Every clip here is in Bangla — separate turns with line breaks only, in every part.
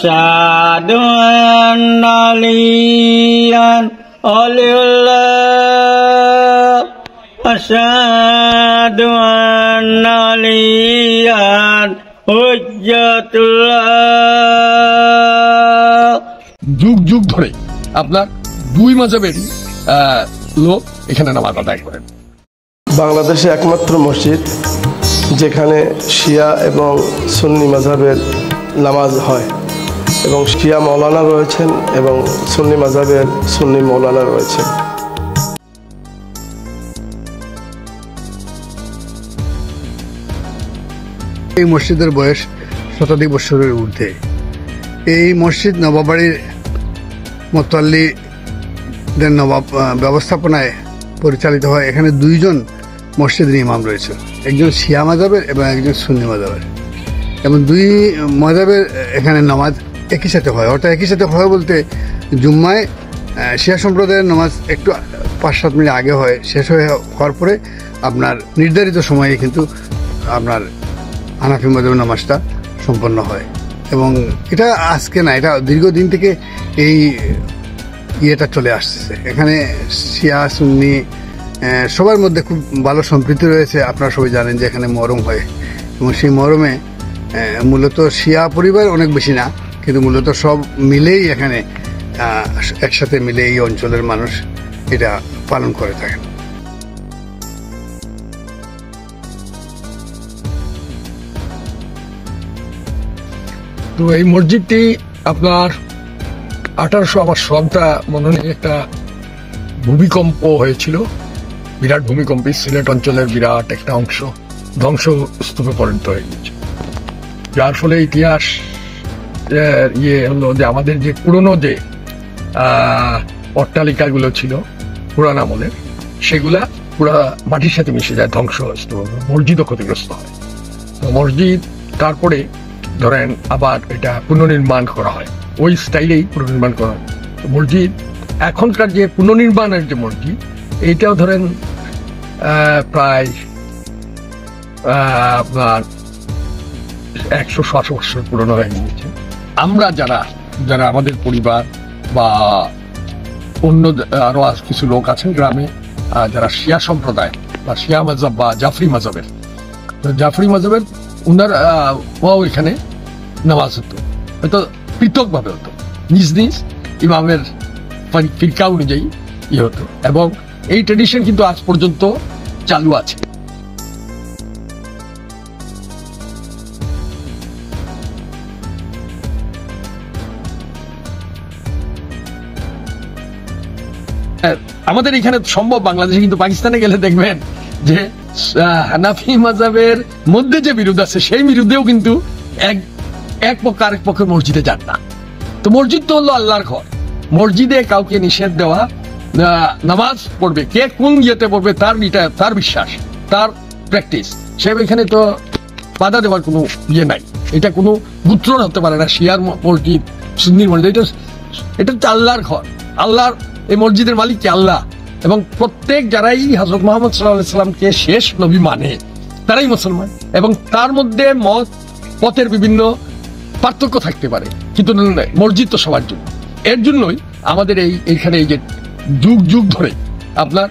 أشهد أن عليا ولي الله أشهد أن عليا حجة الله।
যুগ যুগ ধরে আপনার দুই মাযহাবের লোক এখানে নামাজ আদায় করেন।
বাংলাদেশে একমাত্র মসজিদ যেখানে শিয়া এবং সুন্নি মাযহাবের নামাজ হয় এবং শিয়া মৌলানা রয়েছেন এবং সুন্নি মাযহাবের সুন্নি মৌলানা রয়েছেন।
এই মসজিদের বয়স শতাধিক বছরের ঊর্ধ্বে। এই মসজিদ নবাবাড়ির মোতাল্লিদের নবাব ব্যবস্থাপনায় পরিচালিত হয়। এখানে দুইজন মসজিদের ইমাম রয়েছে, একজন শিয়া মাযহাবের এবং একজন সুন্নি মাযহাবের, এবং দুই মাযহাবের এখানে নামাজ একই সাথে হয়। অর্থাৎ একই সাথে হয় বলতে জুম্মায় শিয়া সম্প্রদায়ের নামাজ একটু 5-7 মিনিট আগে হয়, শেষ হওয়ার পরে আপনার নির্ধারিত সময়ে কিন্তু আপনার হানাফি মাযহাবের নামাজটা সম্পন্ন হয়। এবং এটা আজকে না, এটা দীর্ঘদিন থেকে এই ইয়েটা চলে আসছে। এখানে শিয়া সুন্নি সবার মধ্যে খুব ভালো সম্প্রীতি রয়েছে। আপনারা সবাই জানেন যে এখানে মহরম হয় এবং সেই মহরমে মূলত শিয়া পরিবার অনেক বেশি না, কিন্তু মূলত সব মিলেই এখানে একসাথে মিলে এই অঞ্চলের মানুষ এটা পালন করে থাকেন।
তো এই মসজিদটি আপনার 1800 আমার সবটা মনে নেই, একটা ভূমিকম্প হয়েছিল, বিরাট ভূমিকম্পে সিলেট অঞ্চলের বিরাট একটা অংশ ধ্বংসস্তূপে পরিণত হয়ে গেছে, যার ফলে ইতিহাস হলো যে আমাদের যে পুরনো যে অট্টালিকাগুলো ছিল পুরান আমলের, সেগুলা পুরা মাটির সাথে মিশে যায়, ধ্বংসস্তূপ, মসজিদও ক্ষতিগ্রস্ত হয়। তো মসজিদ তারপরে ধরেন আবার এটা পুনর্নির্মাণ করা হয়, ওই স্টাইলেই পুনর্নির্মাণ করা হয়। মসজিদ এখনকার যে পুনর্নির্মাণের যে মসজিদ, এইটাও ধরেন প্রায় আপনার 100-150 বছর পুরনো হয়ে গিয়েছে। আমরা যারা আমাদের পরিবার বা অন্য আরো কিছু লোক আছেন গ্রামে যারা শিয়া সম্প্রদায় বা শিয়া মাযহাব বা জাফরি মাযহাবের, ওনারাও এখানে নামাজ হতো, হয়তো পৃথকভাবে হতো, নিজ নিজ ইমামের ফিরকা অনুযায়ী হতো, এবং এই ট্রেডিশন কিন্তু আজ পর্যন্ত চালু আছে। আমাদের এখানে সম্ভব, বাংলাদেশে কিন্তু পাকিস্তানে গেলে দেখবেন যে হানাফি মাযহাবের মধ্যে যে বিরোধ আছে, সেই বিরুদ্ধেও কিন্তু এক পক্ষ আরেক পক্ষের মসজিদে যান না। তো মসজিদ তো হলো আল্লাহর ঘর, মসজিদে কাউকে নিষেধ দেওয়া, নামাজ পড়বে কে কোন ইয়েতে পড়বে তার বিশ্বাস, তার প্র্যাকটিস, সে এখানে তো বাধা দেওয়ার কোনো ইয়ে নাই। এটা কোনো গুত্র হতে পারে না, শিয়ার মসজিদ সুন্নির মসজিদ, এটা হচ্ছে আল্লাহর ঘর, আল্লাহর এই মসজিদের মালিক কে আল্লাহ, এবং প্রত্যেক যারাই হযরত মুহাম্মদ সাল্লাল্লাহু আলাইহি সাল্লামকে শেষ নবী মানে তারাই মুসলমান, এবং তার মধ্যে পথের বিভিন্ন পার্থক্য থাকতে পারে, কিন্তু মসজিদ তো সবার জন্য। এর জন্যই আমাদের এইখানে এই যে যুগ যুগ ধরে আপনার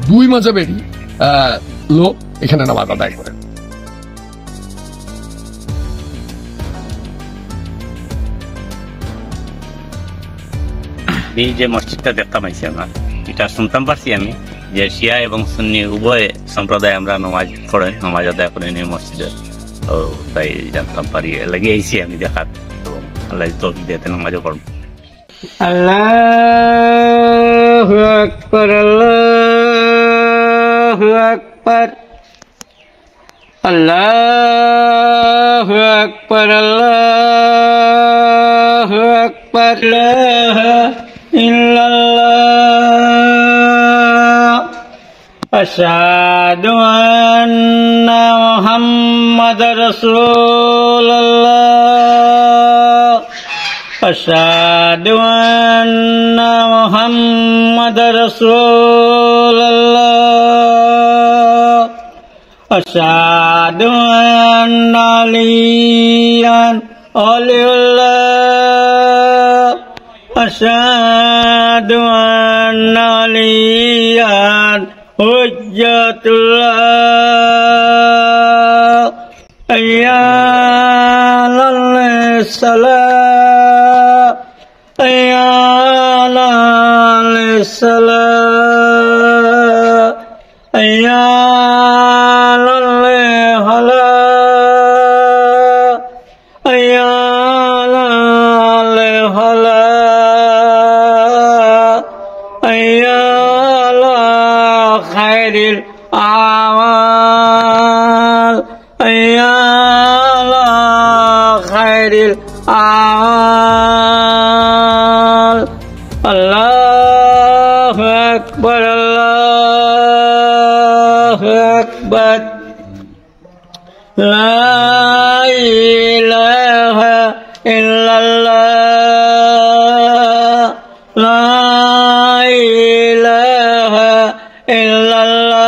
দুই মাযহাবেরই লোক এখানে নামাজ আদায় করেন।
এই যে মসজিদটা দেখতাম আইছি আমরা, এটা শুনতাম পারছি আমি যে শিয়া এবং সুন্নি উভয় সম্প্রদায় আমরা নামাজ আদায় করেন এই মসজিদে, তো তাই জানতাম পারি, লাগে আইছি আমি দেখার, তো আল্লাহ তৌফিক দিতে নামাজও পড়ব।
আল্লাহু আকবার, আল্লাহু আকবার, আল্লাহু আকবার, আল্লাহু আকবার, লা ইলাহা ইল্লাল্লাহ, আশহাদু আন্না মুহাম্মাদার রাসূলুল্লাহ, আশহাদু আন্না মুহাম্মাদার রাসূলুল্লাহ, আশহাদু আন্না আলিয়ান ওয়ালিউল্লাহ أشهد أن عليا حجة الله حي على الصلاة حي على الصلاة حي على الفلاح حي على الفلاح حي على خير الأعمال حي على خير الأعمال الله أكبر الله أكبر لا إله إلا الله لا إله إلا الله